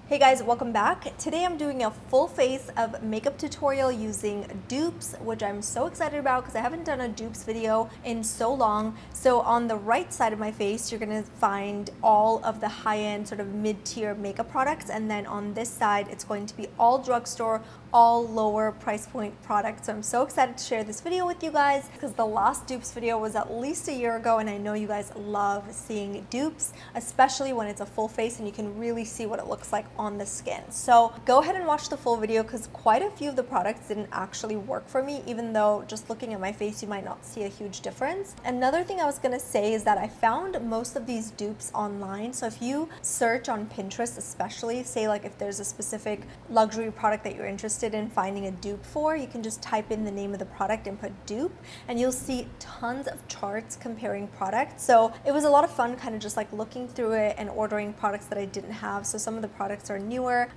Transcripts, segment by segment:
Hey guys, welcome back. Today I'm doing a full face of makeup tutorial using dupes, which I'm so excited about because I haven't done a dupes video in so long. So on the right side of my face, you're gonna find all of the high-end sort of mid-tier makeup products. And then on this side, it's going to be all drugstore, all lower price point products. So I'm so excited to share this video with you guys because the last dupes video was at least a year ago, and I know you guys love seeing dupes, especially when it's a full face and you can really see what it looks like on the skin. So go ahead and watch the full video because quite a few of the products didn't actually work for me, even though just looking at my face you might not see a huge difference. Another thing I was gonna say is that I found most of these dupes online. So if you search on Pinterest, especially, say like if there's a specific luxury product that you're interested in finding a dupe for, you can just type in the name of the product and put dupe and you'll see tons of charts comparing products. So it was a lot of fun kind of just like looking through it and ordering products that I didn't have. So some of the products are newer.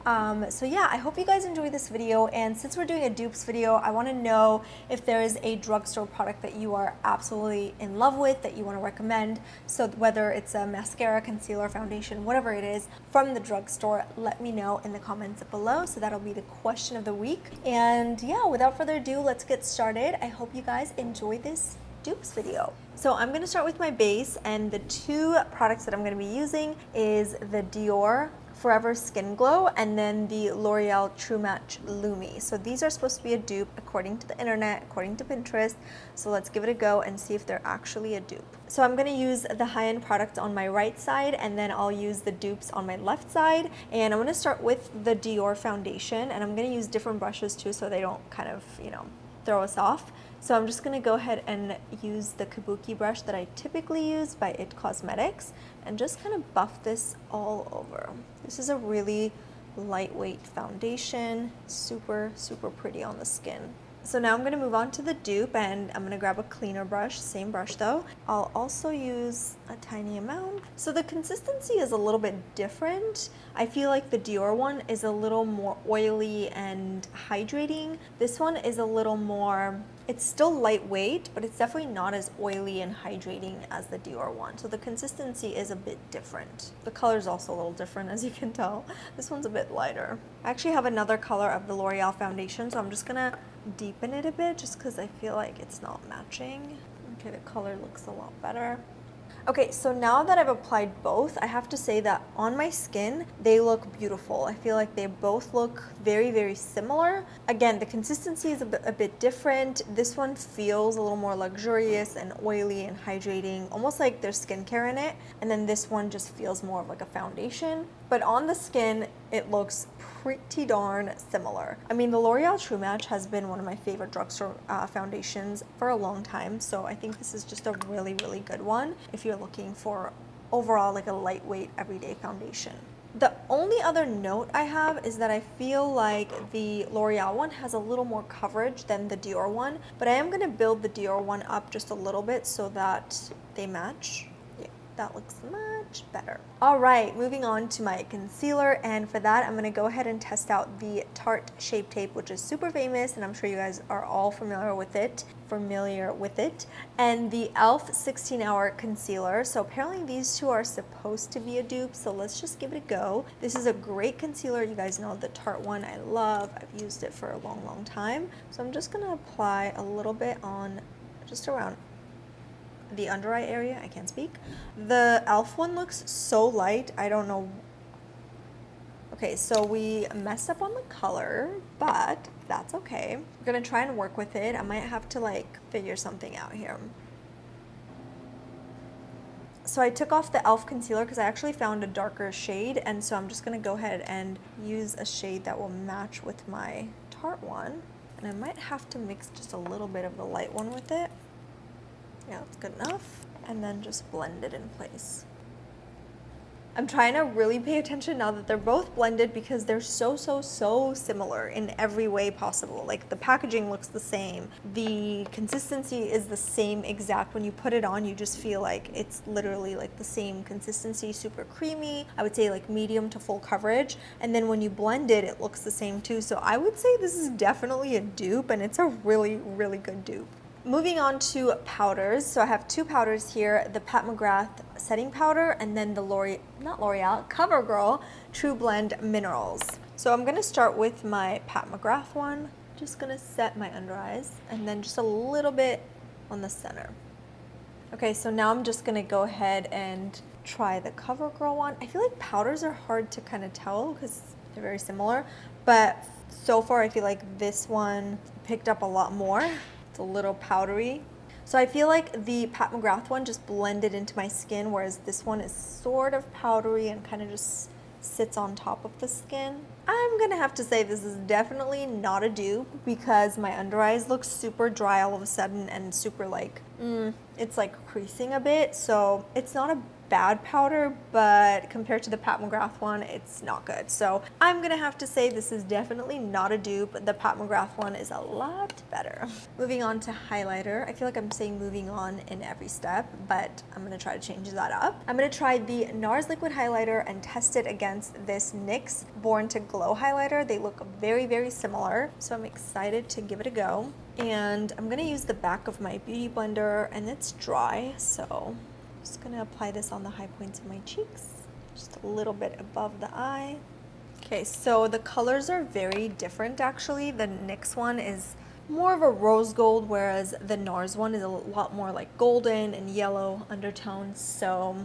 So yeah, I hope you guys enjoy this video. And since we're doing a dupes video, I want to know if there is a drugstore product that you are absolutely in love with that you want to recommend. So whether it's a mascara, concealer, foundation, whatever it is from the drugstore, let me know in the comments below. So that'll be the question of the week. And yeah, without further ado, let's get started. I hope you guys enjoy this dupes video. So I'm going to start with my base, and the two products that I'm going to be using is the Dior Forever Skin Glow and then the L'Oreal True Match Lumi. So these are supposed to be a dupe according to the internet, according to Pinterest. So let's give it a go and see if they're actually a dupe. So I'm going to use the high-end product on my right side, and then I'll use the dupes on my left side. And I'm going to start with the Dior foundation, and I'm going to use different brushes too so they don't kind of, throw us off. So I'm just gonna go ahead and use the Kabuki brush that I typically use by It Cosmetics and just kind of buff this all over. This is a really lightweight foundation, super, super pretty on the skin. So now I'm going to move on to the dupe, and I'm going to grab a cleaner brush, same brush though. I'll also use a tiny amount. So the consistency is a little bit different. I feel like the Dior one is a little more oily and hydrating. This one is a little more, it's still lightweight, but it's definitely not as oily and hydrating as the Dior one. So the consistency is a bit different. The color is also a little different, as you can tell. This one's a bit lighter. I actually have another color of the L'Oreal foundation, so I'm just gonna deepen it a bit just because I feel like it's not matching. Okay, the color looks a lot better. Okay, so now that I've applied both, I have to say that on my skin, they look beautiful. I feel like they both look very, very similar. Again, the consistency is a bit different. This one feels a little more luxurious and oily and hydrating, almost like there's skincare in it. And then this one just feels more of like a foundation. But on the skin, it looks pretty darn similar. I mean, the L'Oreal True Match has been one of my favorite drugstore foundations for a long time. So I think this is just a really, really good one if you're looking for overall like a lightweight everyday foundation. The only other note I have is that I feel like the L'Oreal one has a little more coverage than the Dior one, but I am going to build the Dior one up just a little bit so that they match. Yeah, that looks much better. All right, moving on to my concealer, and for that I'm going to go ahead and test out the Tarte Shape Tape, which is super famous and I'm sure you guys are all familiar with it, and the e.l.f. 16-hour concealer. So apparently these two are supposed to be a dupe, so let's just give it a go. This is a great concealer. You guys know the Tarte one I love. I've used it for a long, long time. So I'm just going to apply a little bit on just around the under eye area. I can't speak. The e.l.f. one looks so light. I don't know. Okay, so we messed up on the color, but that's okay. We're gonna try and work with it. I might have to like figure something out here. So I took off the e.l.f. concealer because I actually found a darker shade, and so I'm just gonna go ahead and use a shade that will match with my Tarte one. And I might have to mix just a little bit of the light one with it. Yeah, that's good enough. And then just blend it in place. I'm trying to really pay attention now that they're both blended because they're so similar in every way possible. Like the packaging looks the same. The consistency is the same exact. When you put it on, you just feel like it's literally like the same consistency, super creamy. I would say like medium to full coverage. And then when you blend it, it looks the same too. So I would say this is definitely a dupe, and it's a really, really good dupe. Moving on to powders. So I have two powders here, the Pat McGrath setting powder and then the CoverGirl True Blend Minerals. So I'm gonna start with my Pat McGrath one. Just gonna set my under eyes and then just a little bit on the center. Okay, so now I'm just gonna go ahead and try the CoverGirl one. I feel like powders are hard to kind of tell because they're very similar, but so far I feel like this one picked up a lot more. It's a little powdery. So I feel like the Pat McGrath one just blended into my skin, whereas this one is sort of powdery and kind of just sits on top of the skin. I'm gonna have to say this is definitely not a dupe because my under eyes look super dry all of a sudden and super like, it's like creasing a bit. So it's not a bad powder, but compared to the Pat McGrath one, it's not good. So I'm gonna have to say this is definitely not a dupe. The Pat McGrath one is a lot better. Moving on to highlighter. I feel like I'm saying moving on in every step, but I'm gonna try to change that up. I'm gonna try the NARS liquid highlighter and test it against this NYX Born to Glow highlighter. They look very, very similar. So I'm excited to give it a go. And I'm gonna use the back of my beauty blender and it's dry, so just gonna apply this on the high points of my cheeks, just a little bit above the eye. Okay, so the colors are very different actually. The NYX one is more of a rose gold, whereas the NARS one is a lot more like golden and yellow undertones, so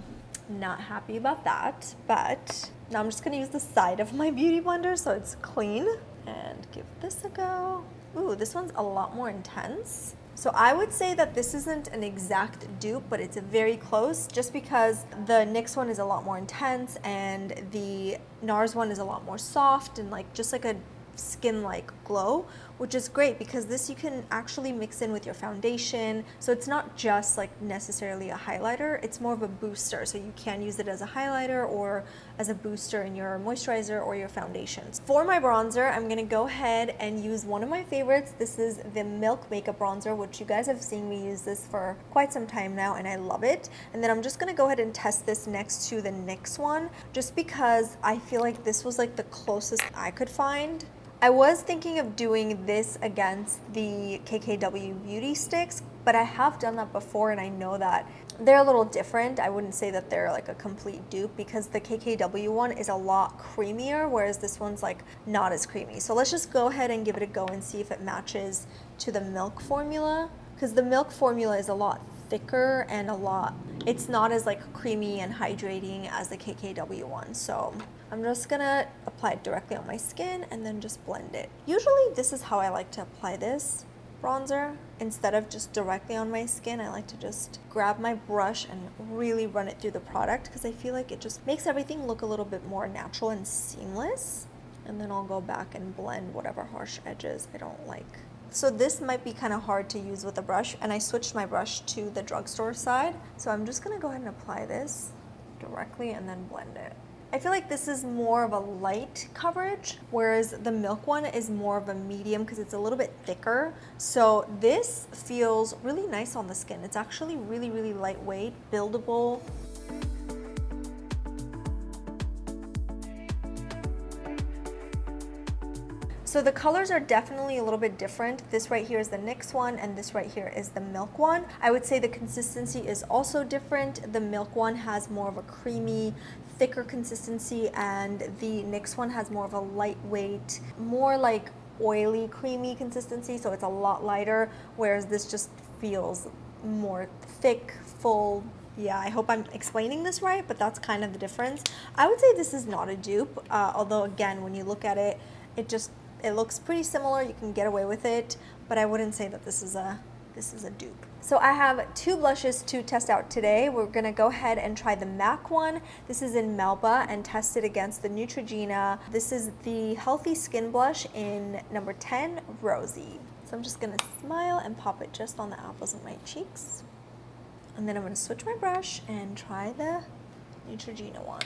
not happy about that. But now I'm just gonna use the side of my beauty blender so it's clean and give this a go. Ooh, this one's a lot more intense. So I would say that this isn't an exact dupe, but it's very close just because the NYX one is a lot more intense and the NARS one is a lot more soft and like just like a skin-like glow, which is great because this you can actually mix in with your foundation. So it's not just like necessarily a highlighter, it's more of a booster. So you can use it as a highlighter or as a booster in your moisturizer or your foundations. For my bronzer, I'm gonna go ahead and use one of my favorites. This is the Milk Makeup Bronzer, which you guys have seen me use this for quite some time now and I love it. And then I'm just gonna go ahead and test this next to the NYX one, just because I feel like this was like the closest I could find. I was thinking of doing this against the KKW Beauty Sticks, but I have done that before and I know that they're a little different. I wouldn't say that they're like a complete dupe because the KKW one is a lot creamier, whereas this one's like not as creamy. So let's just go ahead and give it a go and see if it matches to the Milk formula, because the Milk formula is a lot thicker and it's not as like creamy and hydrating as the KKW one. So I'm just gonna apply it directly on my skin and then just blend it. Usually this is how I like to apply this bronzer. Instead of just directly on my skin, I like to just grab my brush and really run it through the product because I feel like it just makes everything look a little bit more natural and seamless. And then I'll go back and blend whatever harsh edges I don't like. So this might be kind of hard to use with a brush, and I switched my brush to the Drugstore side. So I'm just gonna go ahead and apply this directly and then blend it. I feel like this is more of a light coverage, whereas the Milk one is more of a medium because it's a little bit thicker. So this feels really nice on the skin. It's actually really, really lightweight, buildable. So the colors are definitely a little bit different. This right here is the NYX one and this right here is the Milk one. I would say the consistency is also different. The Milk one has more of a creamy, thicker consistency and the NYX one has more of a lightweight, more like oily, creamy consistency. So it's a lot lighter, whereas this just feels more thick, full. Yeah, I hope I'm explaining this right, but that's kind of the difference. I would say this is not a dupe, although again, when you look at it, it looks pretty similar. You can get away with it, but I wouldn't say that this is a dupe. So I have two blushes to test out today. We're gonna go ahead and try the MAC one. This is in Melba and test it against the Neutrogena. This is the Healthy Skin Blush in number 10, Rosy. So I'm just gonna smile and pop it just on the apples of my cheeks. And then I'm gonna switch my brush and try the Neutrogena one.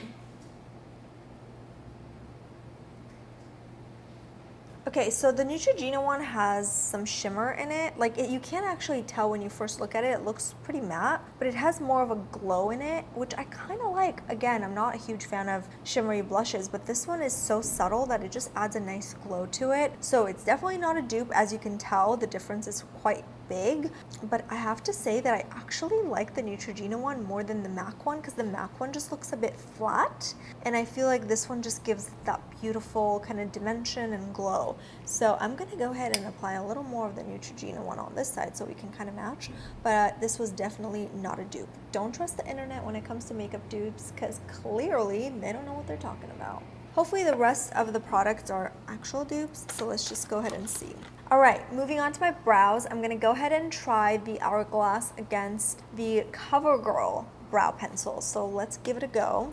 Okay, so the Neutrogena one has some shimmer in it. Like you can't actually tell when you first look at it. It looks pretty matte, but it has more of a glow in it, which I kind of like. Again, I'm not a huge fan of shimmery blushes, but this one is so subtle that it just adds a nice glow to it. So it's definitely not a dupe. As you can tell, the difference is quite big, but I have to say that I actually like the Neutrogena one more than the MAC one, because the MAC one just looks a bit flat, and I feel like this one just gives that beautiful kind of dimension and glow. So I'm gonna go ahead and apply a little more of the Neutrogena one on this side so we can kind of match, but this was definitely not a dupe. Don't trust the internet when it comes to makeup dupes, because clearly they don't know what they're talking about. Hopefully the rest of the products are actual dupes, so let's just go ahead and see. All right, moving on to my brows, I'm gonna go ahead and try the Hourglass against the CoverGirl brow pencil. So let's give it a go.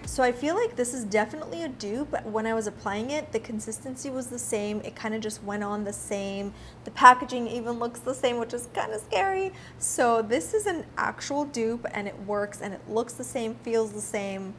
So I feel like this is definitely a dupe. When I was applying it, the consistency was the same. It kind of just went on the same. The packaging even looks the same, which is kind of scary. So this is an actual dupe, and it works, and it looks the same, feels the same.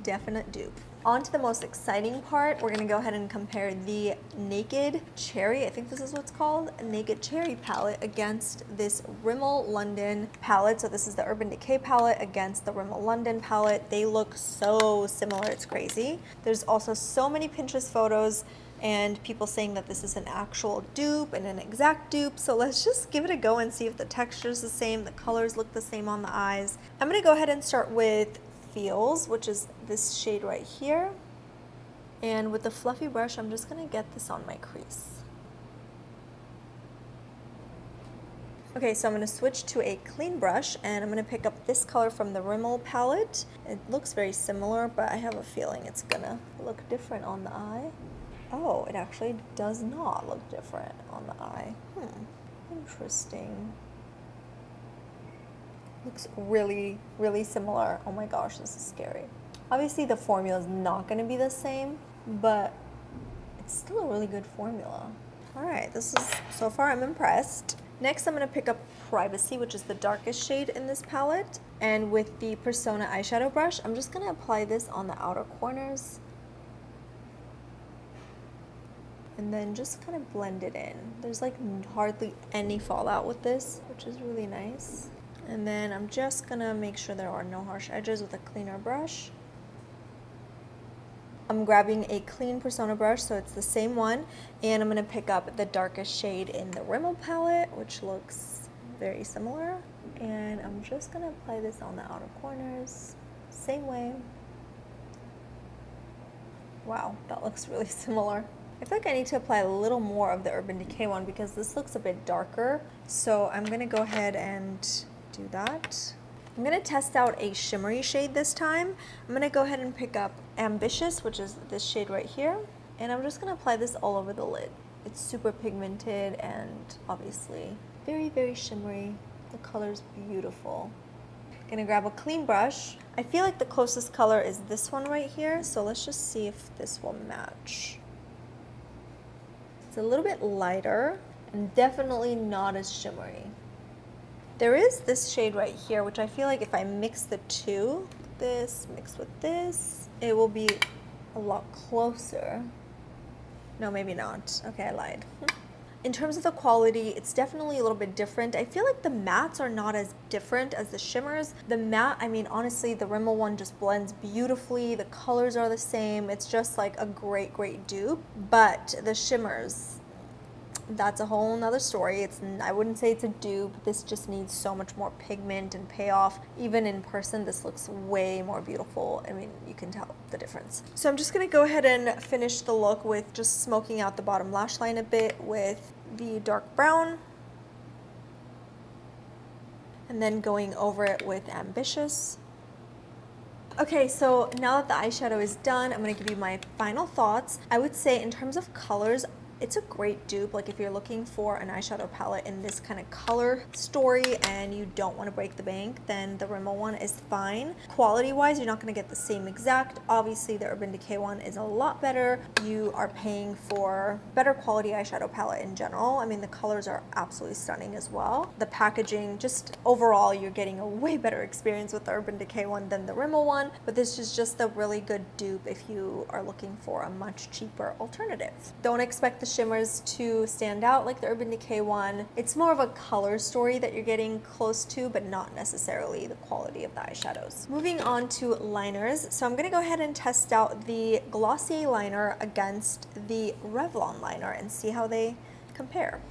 Definite dupe. On to the most exciting part. We're gonna go ahead and compare the Naked Cherry, I think this is what's called, Naked Cherry palette against this Rimmel London palette. So this is the Urban Decay palette against the Rimmel London palette. They look so similar, it's crazy. There's also so many Pinterest photos and people saying that this is an actual dupe and an exact dupe. So let's just give it a go and see if the texture is the same, the colors look the same on the eyes. I'm gonna go ahead and start with Feels, which is this shade right here. And with the fluffy brush, I'm just gonna get this on my crease. Okay, so I'm gonna switch to a clean brush, and I'm gonna pick up this color from the Rimmel palette. It looks very similar, but I have a feeling it's gonna look different on the eye. Oh, it actually does not look different on the eye. Interesting. Looks really, really similar. Oh my gosh, this is scary. Obviously the formula is not gonna be the same, but it's still a really good formula. All right, so far I'm impressed. Next, I'm gonna pick up Privacy, which is the darkest shade in this palette. And with the Persona eyeshadow brush, I'm just gonna apply this on the outer corners. And then just kind of blend it in. There's like hardly any fallout with this, which is really nice. And then I'm just gonna make sure there are no harsh edges with a cleaner brush. I'm grabbing a clean Persona brush, so it's the same one, and I'm gonna pick up the darkest shade in the Rimmel palette, which looks very similar. And I'm just gonna apply this on the outer corners, same way. Wow, that looks really similar. I feel like I need to apply a little more of the Urban Decay one because this looks a bit darker. So I'm gonna go ahead and do that. I'm gonna test out a shimmery shade this time. I'm gonna go ahead and pick up Ambitious, which is this shade right here, and I'm just gonna apply this all over the lid. It's super pigmented and obviously very, very shimmery. The color's beautiful. Gonna grab a clean brush. I feel like the closest color is this one right here, so let's just see if this will match. It's a little bit lighter and definitely not as shimmery. There is this shade right here, which I feel like if I mix the two, this mixed with this, it will be a lot closer. No, maybe not. Okay, I lied. In terms of the quality, it's definitely a little bit different. I feel like the mattes are not as different as the shimmers. The matte, I mean, honestly, the Rimmel one just blends beautifully. The colors are the same. It's just like a great, great dupe. But the shimmers, that's a whole nother story. I wouldn't say it's a dupe. This just needs so much more pigment and payoff. Even in person, this looks way more beautiful. I mean, you can tell the difference. So I'm just gonna go ahead and finish the look with just smoking out the bottom lash line a bit with the dark brown. And then going over it with Ambitious. Okay, so now that the eyeshadow is done, I'm gonna give you my final thoughts. I would say in terms of colors, it's a great dupe. Like if you're looking for an eyeshadow palette in this kind of color story and you don't want to break the bank, then the Rimmel one is fine. Quality wise, you're not going to get the same exact. Obviously the Urban Decay one is a lot better. You are paying for better quality eyeshadow palette in general. I mean, the colors are absolutely stunning as well. The packaging, just overall, you're getting a way better experience with the Urban Decay one than the Rimmel one, but this is just a really good dupe if you are looking for a much cheaper alternative. Don't expect the shimmers to stand out like the Urban Decay one. It's more of a color story that you're getting close to, but not necessarily the quality of the eyeshadows. Moving on to liners. So I'm gonna go ahead and test out the Glossier liner against the Revlon liner and see how they compare.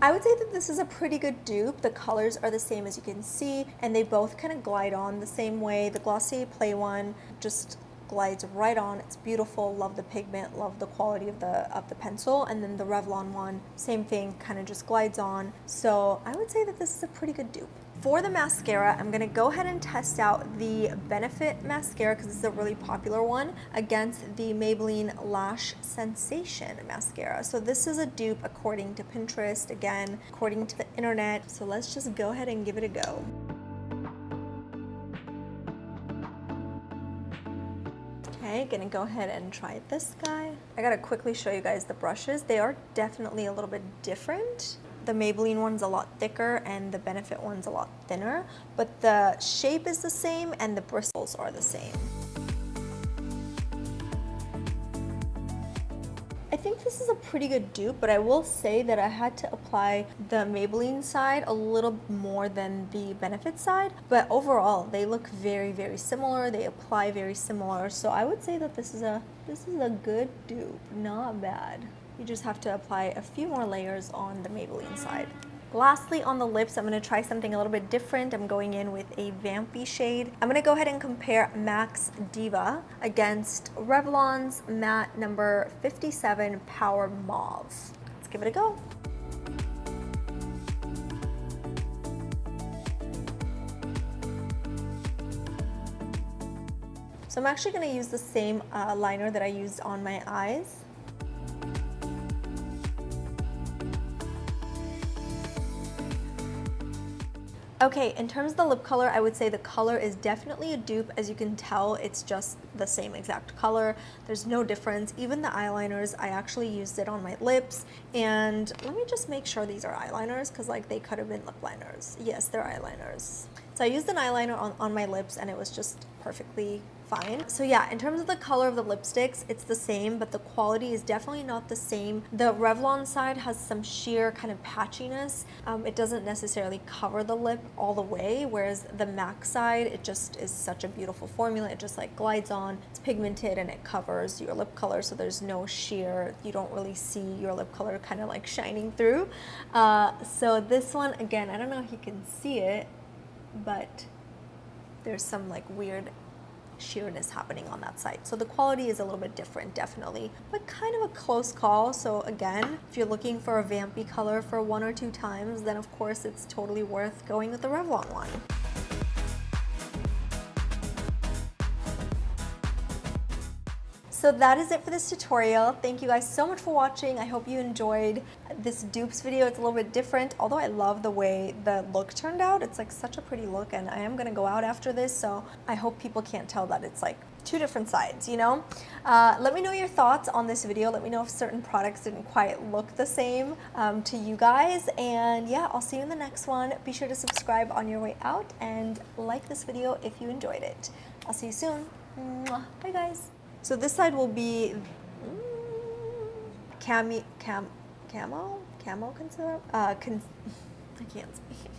I would say that this is a pretty good dupe. The colors are the same as you can see, and they both kind of glide on the same way. The Glossier Play one just glides right on. It's beautiful. Love the pigment, love the quality of the pencil. And then the Revlon one, same thing, kind of just glides on. So I would say that this is a pretty good dupe. For the mascara, I'm gonna go ahead and test out the Benefit mascara because this is a really popular one against the Maybelline Lash Sensation mascara. So this is a dupe according to Pinterest, again, according to the internet. So let's just go ahead and give it a go. Okay, gonna go ahead and try this guy. I gotta quickly show you guys the brushes. They are definitely a little bit different. The Maybelline one's a lot thicker and the Benefit one's a lot thinner, but the shape is the same and the bristles are the same. I think this is a pretty good dupe, but I will say that I had to apply the Maybelline side a little more than the Benefit side, but overall they look very, very similar. They apply very similar, so I would say that this is a good dupe, not bad. You just have to apply a few more layers on the Maybelline side. Lastly, on the lips, I'm going to try something a little bit different. I'm going in with a vampy shade. I'm going to go ahead and compare MAC's Diva against Revlon's matte number 57 Power Mauve. Let's give it a go. So I'm actually going to use the same liner that I used on my eyes. Okay, in terms of the lip color, I would say the color is definitely a dupe. As you can tell, it's just the same exact color. There's no difference. Even the eyeliners, I actually used it on my lips. And let me just make sure these are eyeliners because like they could have been lip liners. Yes, they're eyeliners. So I used an eyeliner on my lips and it was just perfectly fine. So yeah, in terms of the color of the lipsticks, it's the same, but the quality is definitely not the same. The Revlon side has some sheer kind of patchiness. It doesn't necessarily cover the lip all the way, whereas the MAC side, it just is such a beautiful formula. It just like glides on, it's pigmented and it covers your lip color, so there's no sheer, you don't really see your lip color kind of like shining through. So this one, again, I don't know if you can see it, but there's some like weird sheerness happening on that side. So the quality is a little bit different, definitely, but kind of a close call. So again, if you're looking for a vampy color for 1 or 2 times, then of course it's totally worth going with the Revlon one. So that is it for this tutorial. Thank you guys so much for watching. I hope you enjoyed this dupes video. It's a little bit different, although I love the way the look turned out. It's like such a pretty look, and I am gonna go out after this, so I hope people can't tell that it's like 2 different sides, you know? Let me know your thoughts on this video. Let me know if certain products didn't quite look the same to you guys. And yeah, I'll see you in the next one. Be sure to subscribe on your way out and like this video if you enjoyed it. I'll see you soon. Mwah. Bye guys. So this side will be camo concealer. I can't speak.